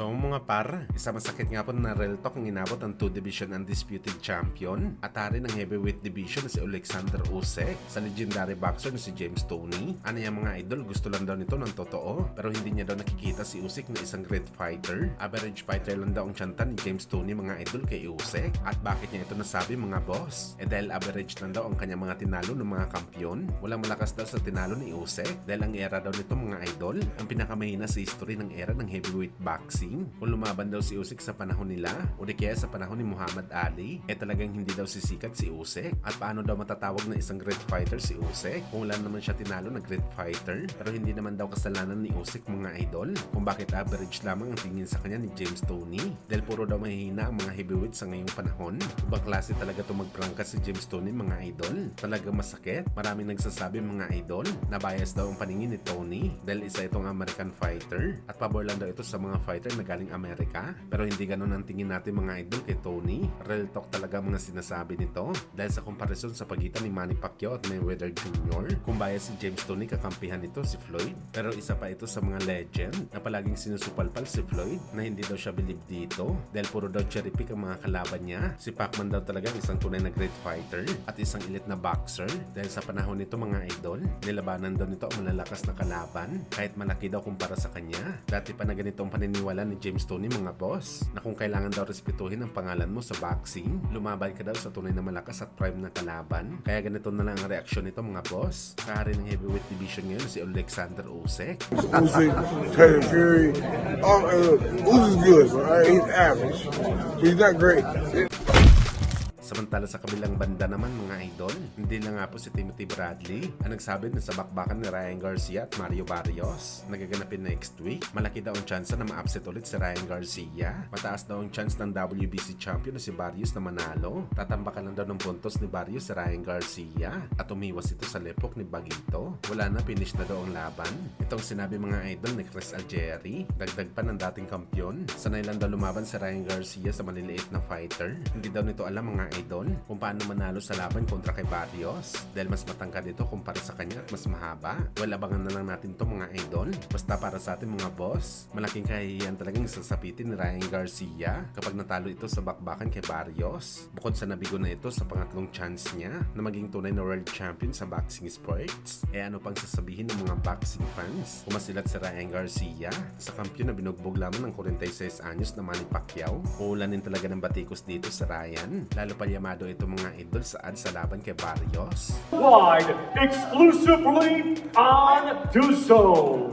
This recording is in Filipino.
So mga par, isa masakit nga po na real talk ang inabot ang 2-division undisputed champion at hari ng heavyweight division na si Alexander Usyk sa legendary boxer na si James Toney. Ano yung mga idol, gusto lang daw nito ng totoo pero hindi niya daw nakikita si Usyk na isang great fighter. Average fighter lang daw ang tiyanta ni James Toney mga idol kay Usyk. At bakit niya ito nasabi mga boss? Dahil average lang daw ang kanyang mga tinalo ng mga kampiyon. Walang malakas daw sa tinalo ni Usyk dahil ang era daw nito mga idol ang pinakamahina sa history ng era ng heavyweight boxing. Kung lumaban daw si Usyk sa panahon nila o di kaya sa panahon ni Muhammad Ali, talagang hindi daw sisikat si Usyk. At paano daw matatawag na isang great fighter si Usyk kung wala naman siya tinalo na great fighter? Pero hindi naman daw kasalanan ni Usyk mga idol kung bakit average lamang ang tingin sa kanya ni James Toney dahil puro daw mahihina ang mga heavyweight sa ngayong panahon. Ibang klase talaga ito magprangkas si James Toney mga idol. Talagang masakit. Maraming nagsasabi mga idol na bias daw ang paningin ni Toney dahil isa itong American fighter at pabor lang daw ito sa mga fighter na galing Amerika. Pero hindi ganun ang tingin natin mga idol kay Toney. Real talk talaga mga sinasabi nito dahil sa komparasyon sa pagitan ni Manny Pacquiao at Mayweather Jr. Kung bias si James Toney, kakampihan nito si Floyd. Pero isa pa ito sa mga legend na palaging sinusupalpal si Floyd na hindi daw siya believe dito dahil puro daw cherry pick ang mga kalaban niya. Si Pacman daw talaga isang tunay na great fighter at isang elite na boxer dahil sa panahon nito mga idol, nilabanan daw nito ang malalakas na kalaban kahit malaki daw kumpara sa kanya. Dati pa na ganito ang paniniwala ni James Toney mga boss na kung kailangan daw respetuhin ang pangalan mo sa boxing, lumaban ka daw sa tunay na malakas at prime na kalaban. Kaya ganito na lang ang reaksyon nito mga boss. Kahari ng heavyweight division ngayon si Alexander Usyk. Usyk, Tyson Fury, Usyk's good, but he's average. He's not great. Samantala sa kabilang banda naman mga idol, hindi lang nga po si Timothy Bradley ang nagsabi na sa bakbakan ni Ryan Garcia at Mario Barrios nagaganapin next week. Malaki daw ang chance na ma-upset ulit si Ryan Garcia. Mataas daw ang chance ng WBC champion na si Barrios na manalo. Tatambakan lang daw ng puntos ni Barrios si Ryan Garcia at umiwas ito sa lepok ni Bagito. Wala na, finish na daw ang laban. Itong sinabi mga idol ni Chris Algieri, dagdag pa ng dating kampyon. Sanay lang daw lumaban si Ryan Garcia sa maliliit na fighter. Hindi daw nito alam mga idol kung paano manalo sa laban kontra kay Barrios dahil mas matangkad ito kumpara sa kanya at mas mahaba. Well, abangan na lang natin to mga idol. Basta para sa atin mga boss, malaking kahihiyan talagang sasapitin ni Ryan Garcia kapag natalo ito sa bakbakan kay Barrios. Bukod sa nabigo na ito sa pangatlong chance niya na maging tunay na world champion sa boxing sports, ano pang sasabihin ng mga boxing fans? Umasilat si Ryan Garcia sa kampiyon na binugbog lamang ng 46 anyos na Manny Pacquiao. Uulanin talaga ng batikos dito sa Ryan, lalo pa yamado ito mga idol sa laban kay Barrios. Live exclusively on Duso.